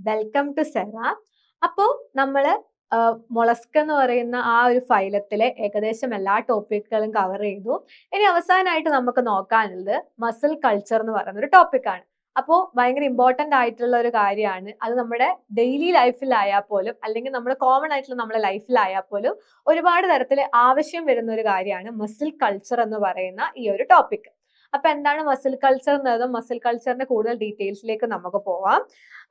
Welcome to Cera. അപ്പോൾ നമ്മൾ mollusc എന്ന് പറയുന്ന ആ ഒരു ഫൈലത്തിലെ ഏകദേശം എല്ലാ ടോപ്പിക്കുകളും കവർ ചെയ്തു. ഇനി അവസാനമായിട്ട് നമുക്ക് നോക്കാനുള്ളത് മസിൽ കൾച്ചർ എന്ന് പറയുന്ന ഒരു ടോപ്പിക്കാണ്. അപ്പോൾ ഭയങ്കര ഇമ്പോർട്ടന്റ് ആയിട്ടുള്ള ഒരു കാര്യമാണ്. അത് നമ്മുടെ ഡെയിലി ലൈഫിലായാൽ പോലും അല്ലെങ്കിൽ നമ്മുടെ കോമൺ ആയിട്ടുള്ള നമ്മുടെ ലൈഫിലായാൽ പോലും ഒരുപാട് തരത്തിൽ ആവശ്യം വരുന്ന ഒരു കാര്യമാണ് മസിൽ കൾച്ചർ എന്ന് പറയുന്ന ഈ ഒരു ടോപ്പിക്. അപ്പൊ എന്താണ് മസിൽ കൾച്ചർ എന്നതും മസിൽ കൾച്ചറിന്റെ കൂടുതൽ ഡീറ്റെയിൽസിലേക്ക് നമുക്ക് പോവാം.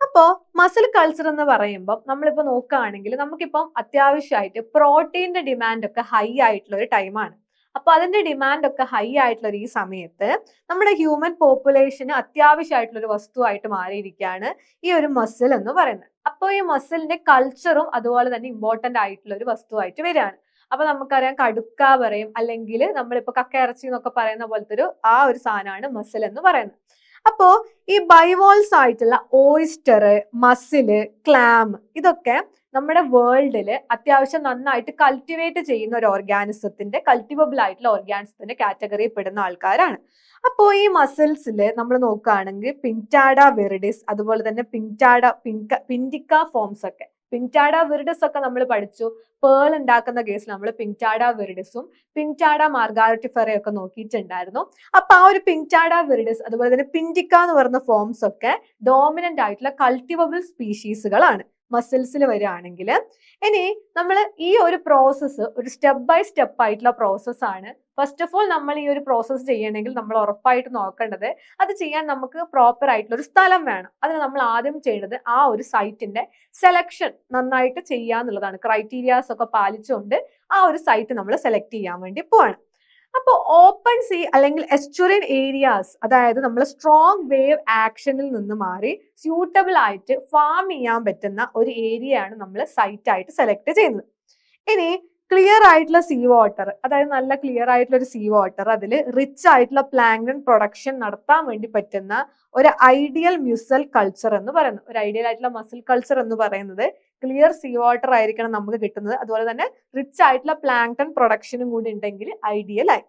അപ്പോ മസിൽ കൾച്ചർ എന്ന് പറയുമ്പോൾ നമ്മളിപ്പോ നോക്കുകയാണെങ്കിൽ നമുക്കിപ്പം അത്യാവശ്യമായിട്ട് പ്രോട്ടീന്റെ ഡിമാൻഡ് ഒക്കെ ഹൈ ആയിട്ടുള്ള ഒരു ടൈമാണ്. അപ്പൊ അതിന്റെ ഡിമാൻഡ് ഒക്കെ ഹൈ ആയിട്ടുള്ള ഈ സമയത്ത് നമ്മുടെ ഹ്യൂമൻ പോപ്പുലേഷന് അത്യാവശ്യമായിട്ടുള്ള ഒരു വസ്തുവായിട്ട് മാറിയിരിക്കുകയാണ് ഈ ഒരു മസിൽ എന്ന് പറയുന്നത്. അപ്പോൾ ഈ മസിലിന്റെ കൾച്ചറും അതുപോലെ തന്നെ ഇമ്പോർട്ടന്റ് ആയിട്ടുള്ള ഒരു വസ്തുവായിട്ട് വരികയാണ്. അപ്പൊ നമുക്കറിയാം കടുക്ക പറയും, അല്ലെങ്കിൽ നമ്മളിപ്പോ കക്ക ഇറച്ചി എന്നൊക്കെ പറയുന്ന പോലത്തെ ഒരു സാധനമാണ് മസിൽ എന്ന് പറയുന്നത്. അപ്പോ ഈ ബൈവോൾസ് ആയിട്ടുള്ള ഓയിസ്റ്റർ, മസില്, ക്ലാം ഇതൊക്കെ നമ്മുടെ വേൾഡില് അത്യാവശ്യം നന്നായിട്ട് കൾട്ടിവേറ്റ് ചെയ്യുന്ന ഒരു ഓർഗാനിസത്തിന്റെ കൾട്ടിവബിൾ ആയിട്ടുള്ള ഓർഗാനിസത്തിന്റെ കാറ്റഗറിയിൽ പെടുന്ന ആൾക്കാരാണ്. അപ്പോൾ ഈ മസിൽസില് നമ്മൾ നോക്കുകയാണെങ്കിൽ പിൻറ്റാഡ വിറിഡിസ്, അതുപോലെ തന്നെ പിൻഡിക്ക ഫോംസ് ഒക്കെ. പിൻറ്റാഡ വിറിഡിസ് ഒക്കെ നമ്മൾ പഠിച്ചു. പേൾ ഉണ്ടാക്കുന്ന കേസിൽ നമ്മൾ പിൻറ്റാഡ വിറിഡിസും പിൻറ്റാഡ മാർഗാരറ്റിഫെറയും ഒക്കെ നോക്കിയിട്ടുണ്ടായിരുന്നു. അപ്പൊ ആ ഒരു പിൻറ്റാഡ വിറിഡിസ് അതുപോലെ തന്നെ പിൻഡിക്ക എന്ന് പറയുന്ന ഫോംസ് ഒക്കെ ഡോമിനന്റ് ആയിട്ടുള്ള കൾട്ടിവബിൾ സ്പീഷീസുകളാണ് മസിൽസിൽ വരികയാണെങ്കിൽ. ഇനി നമ്മൾ ഈ ഒരു പ്രോസസ്സ് ഒരു സ്റ്റെപ്പ് ബൈ സ്റ്റെപ്പ് ആയിട്ടുള്ള പ്രോസസ്സാണ്. ഫസ്റ്റ് ഓഫ് ഓൾ നമ്മൾ ഈ ഒരു പ്രോസസ്സ് ചെയ്യണമെങ്കിൽ നമ്മൾ ഉറപ്പായിട്ട് നോക്കേണ്ടത് അത് ചെയ്യാൻ നമുക്ക് പ്രോപ്പർ ആയിട്ടുള്ള ഒരു സ്ഥലം വേണം. അതിന് നമ്മൾ ആദ്യം ചെയ്യേണ്ടത് ആ ഒരു സൈറ്റിന്റെ സെലക്ഷൻ നന്നായിട്ട് ചെയ്യുക എന്നുള്ളതാണ്. ക്രൈറ്റീരിയാസ് ഒക്കെ പാലിച്ചുകൊണ്ട് ആ ഒരു സൈറ്റ് നമ്മൾ സെലക്ട് ചെയ്യാൻ വേണ്ടി പോവാണ്. അപ്പോൾ ഓപ്പൺ സീ അല്ലെങ്കിൽ എസ്റ്റുറിൻ ഏരിയാസ്, അതായത് നമ്മൾ സ്ട്രോങ് വേവ് ആക്ഷനിൽ നിന്ന് മാറി സ്യൂട്ടബിൾ ആയിട്ട് ഫാം ചെയ്യാൻ പറ്റുന്ന ഒരു ഏരിയയാണ് നമ്മൾ സൈറ്റ് ആയിട്ട് സെലക്ട് ചെയ്യുന്നത്. ഇനി ക്ലിയർ ആയിട്ടുള്ള സീ വാട്ടർ, അതായത് നല്ല ക്ലിയർ ആയിട്ടുള്ള ഒരു സീ വാട്ടർ, അതിൽ റിച്ച് ആയിട്ടുള്ള പ്ലാങ്ക്ടൺ പ്രൊഡക്ഷൻ നടത്താൻ വേണ്ടി പറ്റുന്ന ഒരു ഐഡിയൽ മ്യൂസൽ കൾച്ചർ എന്ന് പറയുന്നത്, ഒരു ഐഡിയൽ ആയിട്ടുള്ള മസിൽ കൾച്ചർ എന്ന് പറയുന്നത് ക്ലിയർ സീ വാട്ടർ ആയിരിക്കണം നമുക്ക് കിട്ടുന്നത്. അതുപോലെ തന്നെ റിച്ച് ആയിട്ടുള്ള പ്ലാങ്ക്ടൺ പ്രൊഡക്ഷനും കൂടി ഉണ്ടെങ്കിൽ ഐഡിയൽ ആയി.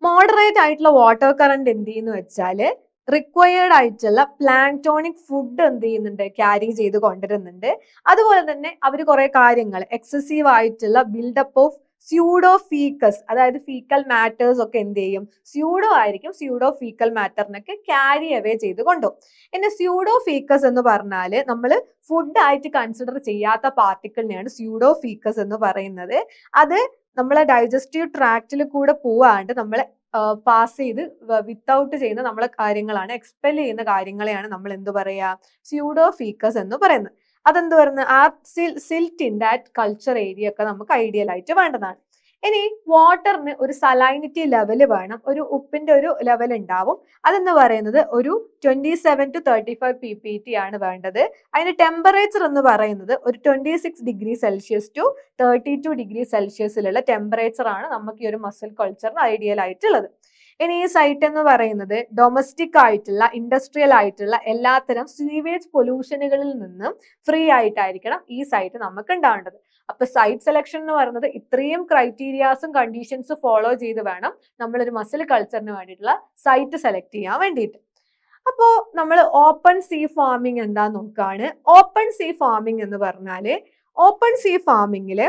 മോഡറേറ്റ് ആയിട്ടുള്ള വാട്ടർ കറന്റ് എന്ത് ചെയ്യുന്നു വെച്ചാൽ റിക്വയർഡ് ആയിട്ടുള്ള പ്ലാങ്ക്ടോണിക് ഫുഡ് എന്ത് ചെയ്യുന്നുണ്ട്, ക്യാരി ചെയ്ത് കൊണ്ടുവരുന്നുണ്ട്. അതുപോലെ തന്നെ അവർ കുറെ കാര്യങ്ങൾ എക്സസീവ് ആയിട്ടുള്ള ബിൽഡപ്പ് ഓഫ് സ്യൂഡോ ഫീക്കസ്, അതായത് ഫീക്കൽ മാറ്റേഴ്സ് ഒക്കെ എന്ത് ചെയ്യും, സ്യൂഡോ ആയിരിക്കും, സ്യൂഡോ ഫീക്കൽ മാറ്ററിനൊക്കെ ക്യാരി അവേ ചെയ്ത് കൊണ്ടുപോകും. പിന്നെ സ്യൂഡോ ഫീക്കസ് എന്ന് പറഞ്ഞാല് നമ്മൾ ഫുഡ് ആയിട്ട് കൺസിഡർ ചെയ്യാത്ത പാർട്ടിക്കിളിനെയാണ് സ്യൂഡോ ഫീക്കസ് എന്ന് പറയുന്നത്. അത് നമ്മളെ ഡൈജസ്റ്റീവ് ട്രാക്റ്റിൽ കൂടെ പോവാണ്ട് നമ്മളെ പാസ് ചെയ്ത് വിത്തൗട്ട് ചെയ്യുന്ന നമ്മളെ കാര്യങ്ങളാണ്, എക്സ്പെൽ ചെയ്യുന്ന കാര്യങ്ങളെയാണ് നമ്മൾ എന്ത് പറയാ, സ്യൂഡോ ഫീക്കസ് എന്ന് പറയുന്നത്. അതെന്ത് പറയുന്നത്, ആ silt in that culture area ഒക്കെ നമുക്ക് ഐഡിയൽ ആയിട്ട് വേണ്ടതാണ്. ഇനി വാട്ടറിന് ഒരു സലൈനിറ്റി ലെവൽ വേണം, ഒരു ഉപ്പിന്റെ ഒരു ലെവൽ ഉണ്ടാവും. അതെന്ന് പറയുന്നത് ഒരു 27 to 35 ppt ആണ് വേണ്ടത്. അതിന്റെ ടെമ്പറേച്ചർ എന്ന് പറയുന്നത് ഒരു 26 ഡിഗ്രി സെൽഷ്യസ് ടു 32 ഡിഗ്രി സെൽഷ്യസിലുള്ള ടെമ്പറേച്ചർ ആണ് നമുക്ക് ഈ ഒരു മസിൽ കൾച്ചറിന് ഐഡിയൽ ആയിട്ടുള്ളത്. ഇനി ഈ സൈറ്റ് എന്ന് പറയുന്നത് ഡൊമസ്റ്റിക് ആയിട്ടുള്ള ഇൻഡസ്ട്രിയൽ ആയിട്ടുള്ള എല്ലാത്തരം സ്വീവേജ് പൊല്യൂഷനുകളിൽ നിന്നും ഫ്രീ ആയിട്ടായിരിക്കണം ഈ സൈറ്റ് നമുക്ക് ഉണ്ടാവേണ്ടത്. അപ്പൊ സൈറ്റ് സെലക്ഷൻ എന്ന് പറയുന്നത് ഇത്രയും ക്രൈറ്റീരിയാസും കണ്ടീഷൻസും ഫോളോ ചെയ്ത് വേണം നമ്മളൊരു മസിൽ കൾച്ചറിന് വേണ്ടിയിട്ടുള്ള സൈറ്റ് സെലക്ട് ചെയ്യാൻ വേണ്ടിയിട്ട്. അപ്പോൾ നമ്മൾ ഓപ്പൺ സീ ഫാമിംഗ് എന്താ നോക്കാണ്. ഓപ്പൺ സീ ഫാമിംഗ് എന്ന് പറഞ്ഞാല് ഓപ്പൺ സീ ഫാമിങ്ങില്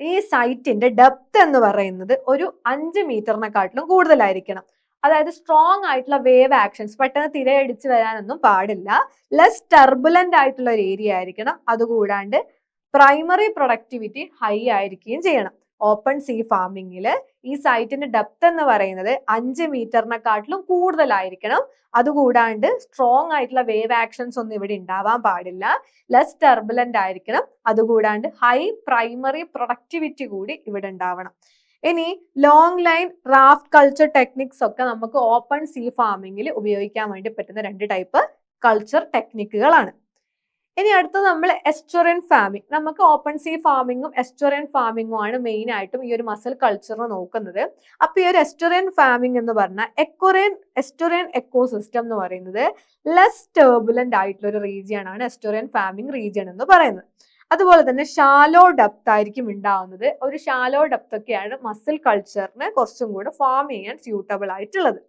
ഈ സൈറ്റിന്റെ ഡെപ്ത് എന്ന് പറയുന്നത് ഒരു 5 മീറ്ററിനെക്കാട്ടിലും കൂടുതലായിരിക്കണം. അതായത് സ്ട്രോങ് ആയിട്ടുള്ള വേവ് ആക്ഷൻസ്, പെട്ടെന്ന് തിരയടിച്ച് വരാനൊന്നും പാടില്ല. ലെസ് ടർബുലന്റ് ആയിട്ടുള്ള ഒരു ഏരിയ ആയിരിക്കണം. അതുകൂടാണ്ട് പ്രൈമറി പ്രൊഡക്ടിവിറ്റി ഹൈ ആയിരിക്കുകയും ചെയ്യണം. ഓപ്പൺ സീ ഫാമിങ്ങില് ഈ സൈറ്റിന്റെ ഡെപ്ത് എന്ന് പറയുന്നത് 5 മീറ്ററിനെക്കാട്ടിലും കൂടുതലായിരിക്കണം. അതുകൂടാണ്ട് സ്ട്രോങ് ആയിട്ടുള്ള വേവ് ആക്ഷൻസ് ഒന്നും ഇവിടെ ഉണ്ടാവാൻ പാടില്ല. ലെസ് ടർബുലന്റ് ആയിരിക്കണം. അതുകൂടാണ്ട് ഹൈ പ്രൈമറി പ്രൊഡക്ടിവിറ്റി കൂടി ഇവിടെ ഉണ്ടാവണം. ഇനി long line raft culture techniques ഒക്കെ നമുക്ക് ഓപ്പൺ സീ ഫാമിങ്ങിൽ ഉപയോഗിക്കാൻ വേണ്ടി പറ്റുന്ന 2 ടൈപ്പ് കൾച്ചർ ടെക്നിക്കുകളാണ്. ഇനി അടുത്തത് നമ്മൾ എസ്റ്റുറിൻ ഫാമിംഗ്. നമുക്ക് ഓപ്പൺ സീ ഫാമിങ്ങും എസ്റ്റുറിൻ ഫാമിങ്ങും ആണ് മെയിൻ ആയിട്ടും ഈ ഒരു മസിൽ കൾച്ചറിന് നോക്കുന്നത്. അപ്പൊ ഈ ഒരു എസ്റ്റുറിൻ ഫാമിംഗ് എന്ന് പറഞ്ഞാൽ എസ്റ്റുറിൻ എക്കോസിസ്റ്റം എന്ന് പറയുന്നത് ലെസ് ടർബുലന്റ് ആയിട്ടുള്ള ഒരു റീജിയൻ ആണ് എസ്റ്റുറിൻ ഫാമിംഗ് റീജിയൻ എന്ന് പറയുന്നത്. അതുപോലെ തന്നെ ഷാലോ ഡെപ്ത് ആയിരിക്കും ഉണ്ടാവുന്നത്. ഒരു ഷാലോ ഡെപ്ത് ഒക്കെയാണ് മസിൽ കൾച്ചറിന് കുറച്ചും കൂടെ ഫാം ചെയ്യാൻ സ്യൂട്ടബിൾ ആയിട്ടുള്ളത്.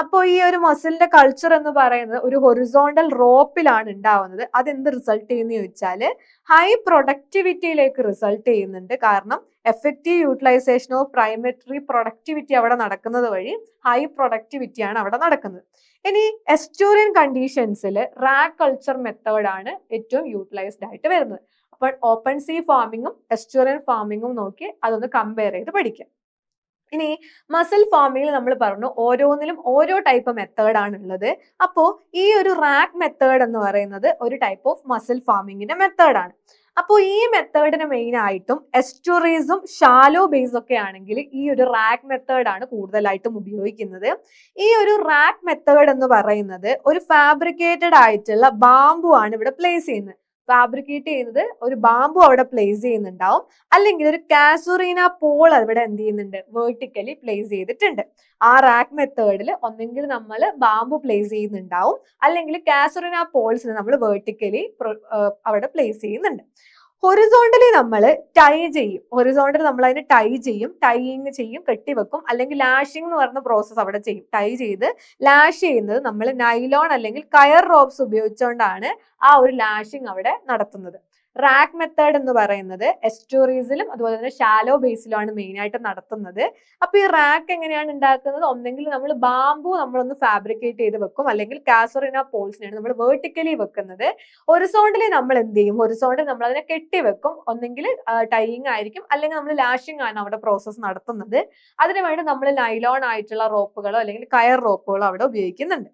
അപ്പോൾ ഈ ഒരു മസിലിന്റെ കൾച്ചർ എന്ന് പറയുന്നത് ഒരു ഹൊറിസോണ്ടൽ റോപ്പിലാണ് ഉണ്ടാവുന്നത്. അതെന്ത് റിസൾട്ട് ചെയ്യുന്ന ചോദിച്ചാല് ഹൈ പ്രൊഡക്ടിവിറ്റിയിലേക്ക് റിസൾട്ട് ചെയ്യുന്നുണ്ട്. കാരണം effective utilisation of primary productivity അവിടെ നടക്കുന്നത് വഴി ഹൈ പ്രൊഡക്ടിവിറ്റിയാണ് അവിടെ നടക്കുന്നത്. ഇനി എസ്റ്റൂറിയൻ കണ്ടീഷൻസിൽ റാക് കൾച്ചർ മെത്തേഡ് ആണ് ഏറ്റവും യൂട്ടിലൈസ്ഡ് ആയിട്ട് വരുന്നത്. അപ്പോൾ ഓപ്പൺ സീ ഫാമിങ്ങും എസ്റ്റൂറിയൻ ഫാമിങ്ങും നോക്കി അതൊന്ന് കമ്പയർ ചെയ്ത് പഠിക്കാം. ഇനി മസിൽ ഫാമിങ്ങിൽ നമ്മൾ പറഞ്ഞു ഓരോന്നിലും ഓരോ ടൈപ്പ് മെത്തേഡ് ആണ് ഉള്ളത്. അപ്പോൾ ഈ ഒരു റാക് മെത്തേഡ് എന്ന് പറയുന്നത് ഒരു ടൈപ്പ് ഓഫ് മസിൽ ഫാമിങ്ങിന്റെ മെത്തേഡ് ആണ്. അപ്പോൾ ഈ മെത്തേഡിന് മെയിൻ ആയിട്ടും എസ്റ്റൂറീസും ഷാലോ ബേസ് ഒക്കെ ആണെങ്കിൽ ഈ ഒരു റാക് മെത്തേഡ് ആണ് കൂടുതലായിട്ടും ഉപയോഗിക്കുന്നത്. ഈ ഒരു റാക് മെത്തേഡ് എന്ന് പറയുന്നത് ഒരു ഫാബ്രിക്കേറ്റഡ് ആയിട്ടുള്ള ബാംബു ആണ് ഇവിടെ പ്ലേസ് ചെയ്യുന്നത്. ഫാബ്രിക്കേറ്റ് ചെയ്യുന്നത് ഒരു ബാംബു അവിടെ പ്ലേസ് ചെയ്യുന്നുണ്ടാവും, അല്ലെങ്കിൽ ഒരു കാസുറീന പോൾ അവിടെ എന്ത് ചെയ്യുന്നുണ്ട്, വേർട്ടിക്കലി പ്ലേസ് ചെയ്തിട്ടുണ്ട്. ആ റാക്ക് മെത്തേഡിൽ ഒന്നെങ്കിൽ നമ്മൾ ബാംബു പ്ലേസ് ചെയ്യുന്നുണ്ടാവും, അല്ലെങ്കിൽ കാസുറീന പോൾസിന് നമ്മൾ വേർട്ടിക്കലി അവിടെ പ്ലേസ് ചെയ്യുന്നുണ്ട്. ഹൊറിസോണ്ടലി നമ്മൾ ടൈ ചെയ്യും. ഹൊറിസോണ്ടലി നമ്മൾ അതിന് ടൈ ചെയ്യും, ടൈയിങ് ചെയ്യും, കെട്ടിവെക്കും, അല്ലെങ്കിൽ ലാഷിംഗ് എന്ന് പറയുന്ന പ്രോസസ്സ് അവിടെ ചെയ്യും. ടൈ ചെയ്ത് ലാഷ് ചെയ്യുന്നത് നമ്മൾ നൈലോൺ അല്ലെങ്കിൽ കയർ റോപ്സ് ഉപയോഗിച്ചുകൊണ്ടാണ് ആ ഒരു ലാഷിംഗ് അവിടെ നടത്തുന്നത്. റാക്ക് മെത്തേഡ് എന്ന് പറയുന്നത് എസ്റ്റൂറീസിലും അതുപോലെ തന്നെ ഷാലോ ബേസിലുമാണ് മെയിൻ ആയിട്ട് നടത്തുന്നത്. അപ്പൊ ഈ റാക്ക് എങ്ങനെയാണ് ഉണ്ടാക്കുന്നത്? ഒന്നെങ്കിൽ നമ്മൾ ബാംബു നമ്മളൊന്ന് ഫാബ്രിക്കേറ്റ് ചെയ്ത് വെക്കും, അല്ലെങ്കിൽ കാസറിന പോൾസിനാണ് നമ്മൾ വേർട്ടിക്കലി വെക്കുന്നത്. ഹൊറിസോണ്ടലി നമ്മൾ എന്ത് ചെയ്യും? ഹൊറിസോണ്ടലി നമ്മൾ അതിനെ കെട്ടിവെക്കും, ഒന്നെങ്കിൽ ടൈയിങ് ആയിരിക്കും, അല്ലെങ്കിൽ നമ്മൾ ലാഷിംഗ് ആണ് അവിടെ പ്രോസസ്സ് നടത്തുന്നത്. അതിനുവേണ്ടി നമ്മൾ നൈലോൺ ആയിട്ടുള്ള റോപ്പുകളോ അല്ലെങ്കിൽ കയർ റോപ്പുകളോ അവിടെ ഉപയോഗിക്കുന്നുണ്ട്.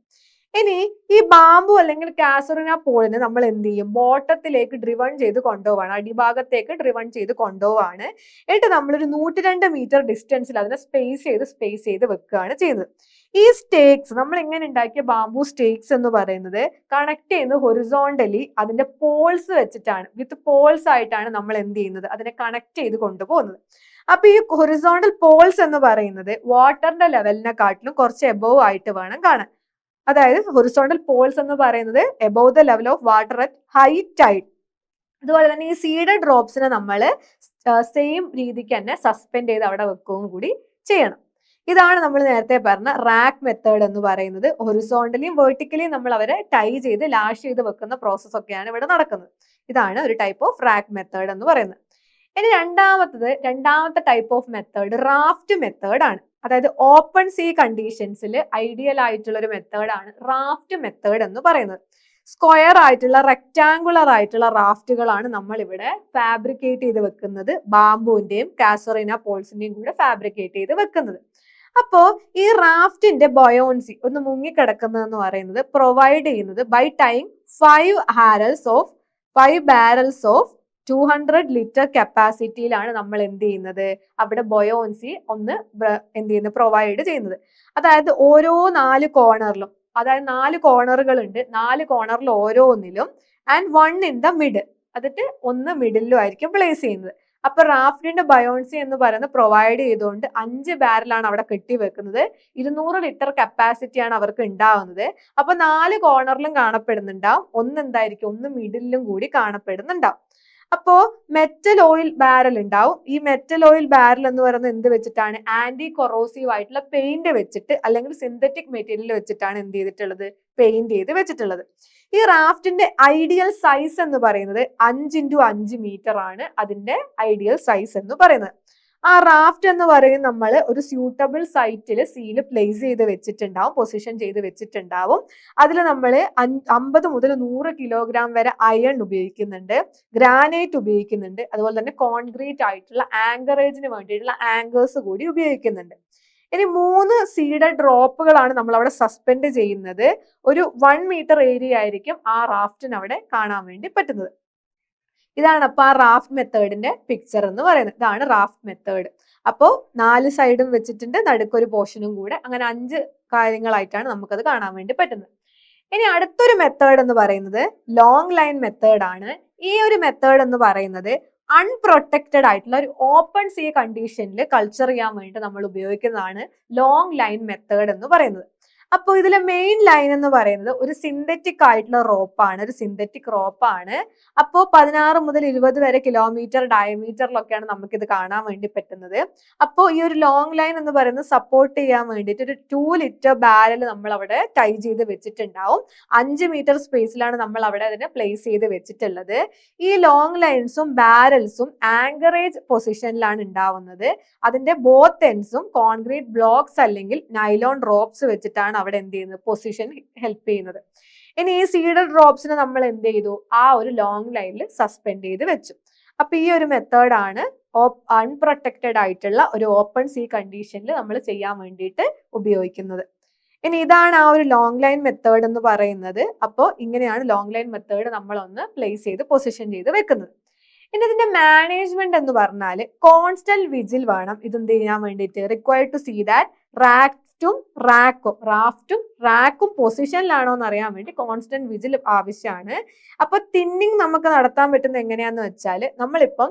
ഇനി ഈ ബാംബു അല്ലെങ്കിൽ കാസറിന പോളിന് നമ്മൾ എന്ത് ചെയ്യും? ബോട്ടത്തിലേക്ക് ഡ്രിവൺ ചെയ്ത് കൊണ്ടുപോവാണ്, അടിഭാഗത്തേക്ക് ഡ്രിവൺ ചെയ്ത് കൊണ്ടുപോവാണ്. എന്നിട്ട് നമ്മളൊരു 102 മീറ്റർ ഡിസ്റ്റൻസിൽ അതിനെ സ്പേസ് ചെയ്ത് വെക്കുകയാണ് ചെയ്യുന്നത്. ഈ സ്റ്റേക്സ് നമ്മൾ എങ്ങനെ ഉണ്ടാക്കിയ ബാംബു സ്റ്റേക്സ് എന്ന് പറയുന്നത് കണക്ട് ചെയ്യുന്നത് ഹൊറിസോണ്ടലി അതിന്റെ പോൾസ് വെച്ചിട്ടാണ്. വിത്ത് പോൾസ് ആയിട്ടാണ് നമ്മൾ എന്ത് ചെയ്യുന്നത്? അതിനെ കണക്ട് ചെയ്ത് കൊണ്ടുപോകുന്നത്. അപ്പൊ ഈ ഹൊറിസോണ്ടൽ പോൾസ് എന്ന് പറയുന്നത് വാട്ടറിന്റെ ലെവലിനെക്കാട്ടിലും കുറച്ച് എബോവ് ആയിട്ട് വേണം കാണാൻ. അതായത് ഹൊറിസോണ്ടൽ പോൾസ് എന്ന് പറയുന്നത് above the level of water at high tide. അതുപോലെ തന്നെ ഈ സീഡഡ് ഡ്രോപ്സിനെ നമ്മൾ സെയിം രീതിക്ക് തന്നെ സസ്പെൻഡ് ചെയ്ത് അവിടെ വെക്കുകയും കൂടി ചെയ്യണം. ഇതാണ് നമ്മൾ നേരത്തെ പറഞ്ഞ റാക്ക് മെത്തേഡ് എന്ന് പറയുന്നത്. ഹൊറിസോണ്ടലിയും വേർട്ടിക്കലിയും നമ്മൾ അവരെ ടൈ ചെയ്ത് ലാഷ് ചെയ്ത് വെക്കുന്ന പ്രോസസ് ഒക്കെയാണ് ഇവിടെ നടക്കുന്നത്. ഇതാണ് ഒരു ടൈപ്പ് ഓഫ് റാക്ക് മെത്തേഡ് എന്ന് പറയുന്നത്. ഇനി രണ്ടാമത്തെ type of method raft method ആണ്. അതായത് ഓപ്പൺ സീ കണ്ടീഷൻസിൽ ഐഡിയൽ ആയിട്ടുള്ള ഒരു മെത്തേഡാണ് റാഫ്റ്റ് മെത്തേഡ് എന്ന് പറയുന്നത്. സ്ക്വയർ ആയിട്ടുള്ള റെക്ടാങ്കുലർ ആയിട്ടുള്ള റാഫ്റ്റുകളാണ് നമ്മൾ ഇവിടെ ഫാബ്രിക്കേറ്റ് ചെയ്ത് വെക്കുന്നത്. ബാംബുവിന്റെയും കാസറിന പോൾസിന്റെയും കൂടെ ഫാബ്രിക്കേറ്റ് ചെയ്ത് വെക്കുന്നത്. അപ്പോ ഈ റാഫ്റ്റിന്റെ ബയോൺസി ഒന്ന് മുങ്ങിക്കിടക്കുന്നതെന്ന് പറയുന്നത് പ്രൊവൈഡ് ചെയ്യുന്നത് by time 5 barrels of 200 litre കപ്പാസിറ്റിയിലാണ് നമ്മൾ എന്ത് ചെയ്യുന്നത്? അവിടെ ബയോൺസി ഒന്ന് എന്ത് ചെയ്യുന്നത്? പ്രൊവൈഡ് ചെയ്യുന്നത്. അതായത് ഓരോ 4 കോർണറിലും, അതായത് 4 കോർണറുകൾ ഉണ്ട്, 4 കോർണറിൽ ഓരോന്നിലും ആൻഡ് 1 ഇൻ ദ മിഡിൽ, അതിട്ട് ഒന്ന് മിഡിലും ആയിരിക്കും പ്ലേസ് ചെയ്യുന്നത്. അപ്പൊ റാഫ്റ്റിന്റെ ബയോൺസി എന്ന് പറയുന്നത് പ്രൊവൈഡ് ചെയ്തുകൊണ്ട് 5 ബാരലാണ് അവിടെ കെട്ടിവെക്കുന്നത്. 200 ലിറ്റർ കപ്പാസിറ്റിയാണ് അവർക്ക് ഉണ്ടാവുന്നത്. അപ്പൊ 4 കോർണറിലും കാണപ്പെടുന്നുണ്ടാവും, ഒന്ന് എന്തായിരിക്കും? ഒന്ന് മിഡിലും കൂടി കാണപ്പെടുന്നുണ്ടാവും. അപ്പോ മെറ്റൽ ഓയിൽ ബാരൽ ഉണ്ടാവും. ഈ മെറ്റൽ ഓയിൽ ബാരൽ എന്ന് പറയുന്നത് എന്ത് വെച്ചിട്ടാണ്? ആന്റി കൊറോസീവ് ആയിട്ടുള്ള പെയിന്റ് വെച്ചിട്ട് അല്ലെങ്കിൽ സിന്തറ്റിക് മെറ്റീരിയൽ വെച്ചിട്ടാണ് എന്ത് ചെയ്തിട്ടുള്ളത്? പെയിന്റ് ചെയ്ത് വെച്ചിട്ടുള്ളത്. ഈ റാഫ്റ്റിന്റെ ഐഡിയൽ സൈസ് എന്ന് പറയുന്നത് 5x5 മീറ്റർ ആണ് അതിന്റെ ഐഡിയൽ സൈസ് എന്ന് പറയുന്നത്. ആ റാഫ്റ്റ് എന്ന് പറയുന്നത് നമ്മൾ ഒരു സ്യൂട്ടബിൾ സൈറ്റിൽ സീല് പ്ലേസ് ചെയ്ത് വെച്ചിട്ടുണ്ടാവും, പൊസിഷൻ ചെയ്ത് വെച്ചിട്ടുണ്ടാവും. അതിൽ നമ്മൾ 50 മുതൽ 100 കിലോഗ്രാം വരെ അയൺ ഉപയോഗിക്കുന്നുണ്ട്, ഗ്രാനൈറ്റ് ഉപയോഗിക്കുന്നുണ്ട്, അതുപോലെ തന്നെ കോൺക്രീറ്റ് ആയിട്ടുള്ള ആങ്കറേജിന് വേണ്ടിയിട്ടുള്ള ആങ്കേഴ്സ് കൂടി ഉപയോഗിക്കുന്നുണ്ട്. ഇനി 3 സീഡഡ് ഡ്രോപ്പുകളാണ് നമ്മൾ അവിടെ സസ്പെൻഡ് ചെയ്യുന്നത്. ഒരു 1 മീറ്റർ ഏരിയ ആയിരിക്കും ആ റാഫ്റ്റിന് അവിടെ കാണാൻ വേണ്ടി പറ്റുന്നത്. ഇതാണ് അപ്പൊ ആ റാഫ്റ്റ് മെത്തേഡിന്റെ പിക്ചർ എന്ന് പറയുന്നത്. ഇതാണ് റാഫ്റ്റ് മെത്തേഡ്. അപ്പോ 4 സൈഡും വെച്ചിട്ടുണ്ട്, നടുക്കൊരു പോർഷനും കൂടെ, അങ്ങനെ 5 കാര്യങ്ങളായിട്ടാണ് നമുക്കത് കാണാൻ വേണ്ടി പറ്റുന്നത്. ഇനി അടുത്തൊരു മെത്തേഡ് എന്ന് പറയുന്നത് ലോങ് ലൈൻ മെത്തേഡ് ആണ്. ഈ ഒരു മെത്തേഡ് എന്ന് പറയുന്നത് അൺപ്രൊട്ടക്റ്റഡ് ആയിട്ടുള്ള ഒരു ഓപ്പൺ സീ കണ്ടീഷനിൽ കൾച്ചർ ചെയ്യാൻ വേണ്ടി നമ്മൾ ഉപയോഗിക്കുന്നതാണ് ലോങ് ലൈൻ മെത്തേഡ് എന്ന് പറയുന്നത്. അപ്പോൾ ഇതിലെ മെയിൻ ലൈൻ എന്ന് പറയുന്നത് ഒരു സിന്തറ്റിക് ആയിട്ടുള്ള റോപ്പാണ്, ഒരു സിന്തറ്റിക് റോപ്പാണ്. അപ്പോൾ 16 മുതൽ 20 വരെ കിലോമീറ്റർ ഡയമീറ്ററിലൊക്കെയാണ് നമുക്കിത് കാണാൻ വേണ്ടി പറ്റുന്നത്. അപ്പോൾ ഈ ഒരു ലോങ് ലൈൻ എന്ന് പറയുന്നത് സപ്പോർട്ട് ചെയ്യാൻ വേണ്ടിയിട്ട് ഒരു 2 ലിറ്റർ ബാരൽ നമ്മൾ അവിടെ ടൈ ചെയ്ത് വെച്ചിട്ടുണ്ടാവും. 5 മീറ്റർ സ്പേസിലാണ് നമ്മൾ അവിടെ അതിനെ പ്ലേസ് ചെയ്ത് വെച്ചിട്ടുള്ളത്. ഈ ലോങ് ലൈൻസും ബാരൽസും ആങ്കറേജ് പൊസിഷനിലാണ് ഉണ്ടാവുന്നത്. അതിന്റെ ബോത്ത് എൻഡ്സും കോൺക്രീറ്റ് ബ്ലോക്സ് അല്ലെങ്കിൽ നൈലോൺ റോപ്സ് വെച്ചിട്ടാണ് അവിടെ എന്ത് ചെയ്യുന്നത്, പൊസിഷൻ ഹെൽപ്പ് ചെയ്യുന്നത്. ഇനി ഈ സീഡർ ഡ്രോപ്സിനെ നമ്മൾ എന്ത് ചെയ്തു, ആ ഒരു ലോങ് ലൈനിൽ സസ്പെൻഡ് ചെയ്ത് വെച്ചു. അപ്പൊ ഈ ഒരു മെത്തേഡാണ് അൺപ്രൊട്ടക്റ്റഡ് ആയിട്ടുള്ള ഒരു ഓപ്പൺ സീ കണ്ടീഷനിൽ നമ്മൾ ചെയ്യാൻ വേണ്ടിയിട്ട് ഉപയോഗിക്കുന്നത്. ഇനി ഇതാണ് ആ ഒരു ലോങ് ലൈൻ മെത്തേഡ് എന്ന് പറയുന്നത്. അപ്പോൾ ഇങ്ങനെയാണ് ലോങ് ലൈൻ മെത്തേഡ് നമ്മളൊന്ന് പ്ലേസ് ചെയ്ത് പൊസിഷൻ ചെയ്ത് വെക്കുന്നത്. ഇനി ഇതിന്റെ മാനേജ്മെന്റ് എന്ന് പറഞ്ഞാൽ കോൺസ്റ്റന്റ് വിജിൽ വേണം ഇതെന്ത് ചെയ്യാൻ വേണ്ടിയിട്ട്, റിക്വയർഡ് ടു സീ ദാറ്റ് റാഫ്റ്റും റാക്കും പൊസിഷനിലാണോ എന്ന് അറിയാൻ വേണ്ടി കോൺസ്റ്റന്റ് വിജിൽ ആവശ്യമാണ്. അപ്പൊ തിന്നിങ് നമുക്ക് നടത്താൻ പറ്റുന്നത് എങ്ങനെയാന്ന് വെച്ചാൽ നമ്മളിപ്പം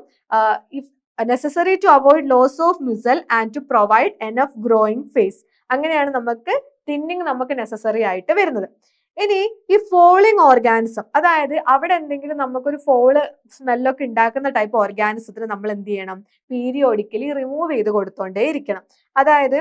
if necessary to avoid loss of mussel and to provide enough growing phase, അങ്ങനെയാണ് നമുക്ക് തിന്നിങ് നമുക്ക് നെസസറി ആയിട്ട് വരുന്നത്. ഇനി ഈ ഫോളിങ് ഓർഗാനിസം, അതായത് അവിടെ എന്തെങ്കിലും നമുക്കൊരു ഫോള് സ്മെല്ലൊക്കെ ഉണ്ടാക്കുന്ന ടൈപ്പ് ഓർഗാനിസത്തിന് നമ്മൾ എന്ത് ചെയ്യണം, പീരിയോഡിക്കലി റിമൂവ് ചെയ്ത് കൊടുത്തോണ്ടേ ഇരിക്കണം. അതായത്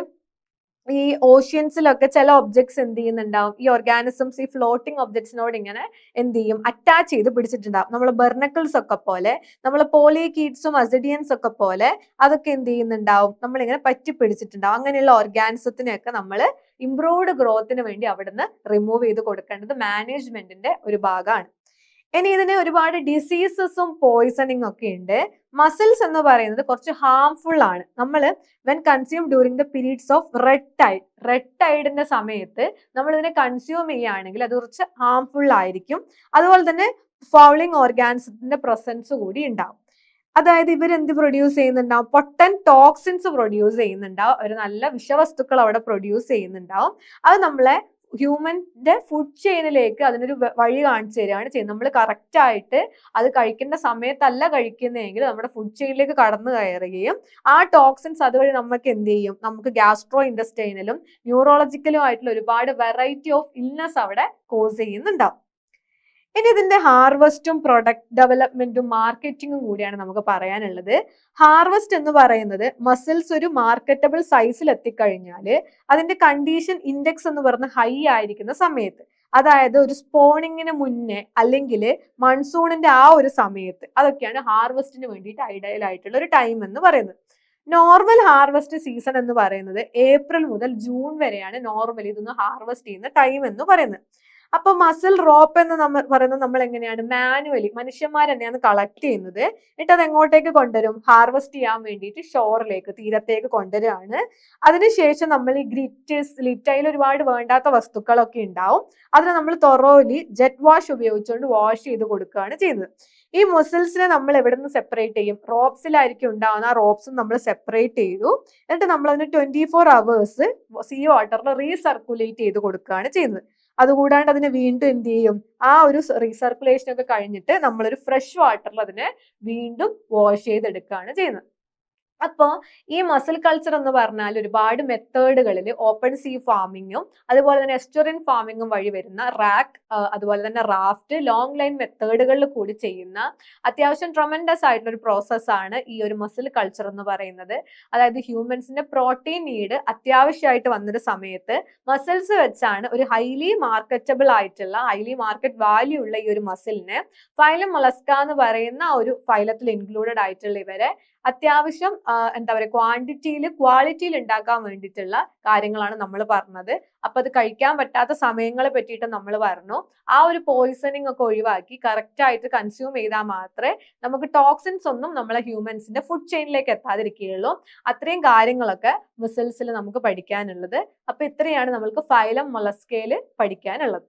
ഈ ഓഷ്യൻസിലൊക്കെ ചില ഒബ്ജക്ട്സ് എന്ത് ചെയ്യുന്നുണ്ടാവും, ഈ ഓർഗാനിസംസ് ഈ ഫ്ലോട്ടിംഗ് ഒബ്ജക്ട്സിനോട് ഇങ്ങനെ എന്ത് ചെയ്യും, അറ്റാച്ച് ചെയ്ത് പിടിച്ചിട്ടുണ്ടാവും. നമ്മൾ ബെർണക്കിൾസ് ഒക്കെ പോലെ, നമ്മൾ പോളികീറ്റ്സും അസിഡിയൻസ് ഒക്കെ പോലെ അതൊക്കെ എന്ത് ചെയ്യുന്നുണ്ടാവും, നമ്മളിങ്ങനെ പറ്റി പിടിച്ചിട്ടുണ്ടാവും. അങ്ങനെയുള്ള ഓർഗാനിസത്തിനെയൊക്കെ നമ്മൾ ഇംപ്രൂവ്ഡ് ഗ്രോത്തിന് വേണ്ടി അവിടുന്ന് റിമൂവ് ചെയ്ത് കൊടുക്കേണ്ടത് മാനേജ്മെന്റിന്റെ ഒരു ഭാഗമാണ്. ഇനി ഇതിന് ഒരുപാട് ഡിസീസസും പോയിസണിങ് ഒക്കെ ഉണ്ട്. മസിൽസ് എന്ന് പറയുന്നത് കുറച്ച് ഹാംഫുൾ ആണ്. നമ്മൾ when consume during the periods of red ടൈഡിന്റെ സമയത്ത് നമ്മൾ ഇതിനെ കൺസ്യൂം ചെയ്യുകയാണെങ്കിൽ അത് കുറച്ച് ഹാംഫുൾ ആയിരിക്കും. അതുപോലെ തന്നെ ഫൗളിംഗ് ഓർഗാനിസത്തിന്റെ പ്രസൻസ് കൂടി ഉണ്ടാവും. അതായത് ഇവരെന്ത് പ്രൊഡ്യൂസ് ചെയ്യുന്നുണ്ടാവും, പൊട്ടൻ ടോക്സിൻസ് പ്രൊഡ്യൂസ് ചെയ്യുന്നുണ്ടാവും. ഒരു നല്ല വിഷവസ്തുക്കൾ അവിടെ പ്രൊഡ്യൂസ് ചെയ്യുന്നുണ്ടാവും. അത് നമ്മളെ ഹ്യൂമന്റെ ഫുഡ് ചെയിനിലേക്ക് അതിനൊരു വഴി കാണിച്ചു തരികയാണ് ചെയ്യുന്നത്. നമ്മൾ കറക്റ്റ് ആയിട്ട് അത് കഴിക്കേണ്ട സമയത്തല്ല കഴിക്കുന്നതെങ്കിൽ നമ്മുടെ ഫുഡ് ചെയിനിലേക്ക് കടന്നു കയറുകയും ആ ടോക്സിൻസ് അതുവഴി നമുക്ക് എന്ത് ചെയ്യും, നമുക്ക് ഗ്യാസ്ട്രോ ഇൻഡസ്റ്റൈനലും ന്യൂറോളജിക്കലും ആയിട്ടുള്ള ഒരുപാട് വെറൈറ്റി ഓഫ് ഇൽനസ് അവിടെ കോസ് ചെയ്യുന്നുണ്ടാവും. ഇനി ഇതിന്റെ ഹാർവെസ്റ്റും പ്രൊഡക്റ്റ് ഡെവലപ്മെന്റും മാർക്കറ്റിംഗും കൂടിയാണ് നമുക്ക് പറയാനുള്ളത്. ഹാർവെസ്റ്റ് എന്ന് പറയുന്നത് മസിൽസ് ഒരു മാർക്കറ്റബിൾ സൈസിൽ എത്തിക്കഴിഞ്ഞാൽ അതിന്റെ കണ്ടീഷൻ ഇൻഡെക്സ് എന്ന് പറയുന്ന ഹൈ ആയിരിക്കുന്ന സമയത്ത്, അതായത് ഒരു സ്പോണിങ്ങിന് മുന്നേ അല്ലെങ്കിൽ മൺസൂണിന്റെ ആ ഒരു സമയത്ത്, അതൊക്കെയാണ് ഹാർവെസ്റ്റിന് വേണ്ടിയിട്ട് ഐഡിയൽ ആയിട്ടുള്ള ഒരു ടൈം എന്ന് പറയുന്നത്. നോർമൽ ഹാർവെസ്റ്റ് സീസൺ എന്ന് പറയുന്നത് ഏപ്രിൽ മുതൽ ജൂൺ വരെയാണ് നോർമലി ഇതൊന്ന് ഹാർവെസ്റ്റ് ചെയ്യുന്ന ടൈം എന്ന് പറയുന്നത്. അപ്പൊ മസിൽ റോപ്പ് എന്ന് നമ്മൾ പറയുന്നത് നമ്മൾ എങ്ങനെയാണ് മാനുവലി മനുഷ്യന്മാർ തന്നെയാണ് കളക്ട് ചെയ്യുന്നത്. എന്നിട്ട് അത് എങ്ങോട്ടേക്ക് കൊണ്ടുവരും, ഹാർവെസ്റ്റ് ചെയ്യാൻ വേണ്ടിയിട്ട് ഷോറിലേക്ക് തീരത്തേക്ക് കൊണ്ടുവരികയാണ്. അതിനുശേഷം നമ്മൾ ഈ ലിറ്റയിൽ ഒരുപാട് വേണ്ടാത്ത വസ്തുക്കളൊക്കെ ഉണ്ടാവും. അതിനെ നമ്മൾ തൊറോലി ജെറ്റ് വാഷ് ഉപയോഗിച്ചുകൊണ്ട് വാഷ് ചെയ്ത് കൊടുക്കുകയാണ് ചെയ്യുന്നത്. ഈ മസിൽസിനെ നമ്മൾ എവിടെ നിന്ന് സെപ്പറേറ്റ് ചെയ്യും, റോപ്സിലായിരിക്കും ഉണ്ടാവുന്ന. ആ റോപ്സും നമ്മൾ സെപ്പറേറ്റ് ചെയ്തു. എന്നിട്ട് നമ്മൾ അതിന് 24 hours സീ വാട്ടറിൽ റീസർക്കുലേറ്റ് ചെയ്ത് കൊടുക്കുകയാണ് ചെയ്യുന്നത്. അതുകൂടാണ്ട് അതിനെ വീണ്ടും എന്ത് ചെയ്യും, ആ ഒരു റീസർക്കുലേഷൻ ഒക്കെ കഴിഞ്ഞിട്ട് നമ്മളൊരു ഫ്രഷ് വാട്ടറിൽ അതിനെ വീണ്ടും വാഷ് ചെയ്തെടുക്കുകയാണ് ചെയ്യുന്നത്. അപ്പോൾ ഈ മസിൽ കൾച്ചർ എന്ന് പറഞ്ഞാൽ ഒരുപാട് മെത്തേഡുകളിൽ ഓപ്പൺ സീ ഫാമിങ്ങും അതുപോലെ തന്നെ എസ്റ്റുറിൻ ഫാമിങ്ങും വഴി വരുന്ന അതുപോലെ തന്നെ റാഫ്റ്റ് ലോങ് ലൈൻ മെത്തേഡുകളിൽ കൂടി ചെയ്യുന്ന അത്യാവശ്യം ട്രമൻഡസ് ആയിട്ടുള്ള ഒരു പ്രോസസ്സാണ് ഈ ഒരു മസിൽ കൾച്ചർ എന്ന് പറയുന്നത്. അതായത് ഹ്യൂമൻസിന്റെ പ്രോട്ടീൻ നീഡ് അത്യാവശ്യമായിട്ട് വന്നൊരു സമയത്ത് മസിൽസ് വെച്ചാണ് ഒരു ഹൈലി മാർക്കറ്റബിൾ ആയിട്ടുള്ള ഹൈലി മാർക്കറ്റ് വാല്യൂ ഉള്ള ഈ ഒരു മസിലിനെ ഫൈലം മൊളസ്ക എന്ന് പറയുന്ന ഒരു ഫൈലത്തിൽ ഇൻക്ലൂഡഡ് ആയിട്ടുള്ള ഇവരെ അത്യാവശ്യം എന്താ പറയുക ക്വാളിറ്റിയിൽ ഉണ്ടാക്കാൻ വേണ്ടിയിട്ടുള്ള കാര്യങ്ങളാണ് നമ്മൾ പറഞ്ഞത്. അപ്പൊ അത് കഴിക്കാൻ പറ്റാത്ത സമയങ്ങളെ പറ്റിയിട്ട് നമ്മൾ പറഞ്ഞു. ആ ഒരു പോയിസണിങ് ഒക്കെ ഒഴിവാക്കി കറക്റ്റ് ആയിട്ട് കൺസ്യൂം ചെയ്താൽ മാത്രമേ നമുക്ക് ടോക്സിൻസ് ഒന്നും നമ്മളെ ഹ്യൂമൻസിന്റെ ഫുഡ് ചെയിനിലേക്ക് എത്താതിരിക്കുകയുള്ളൂ. അത്രയും കാര്യങ്ങളൊക്കെ മസിൽസിൽ നമുക്ക് പഠിക്കാനുള്ളത്. അപ്പൊ ഇത്രയാണ് നമ്മൾക്ക് ഫൈലം മൊളസ്കയിൽ പഠിക്കാനുള്ളത്.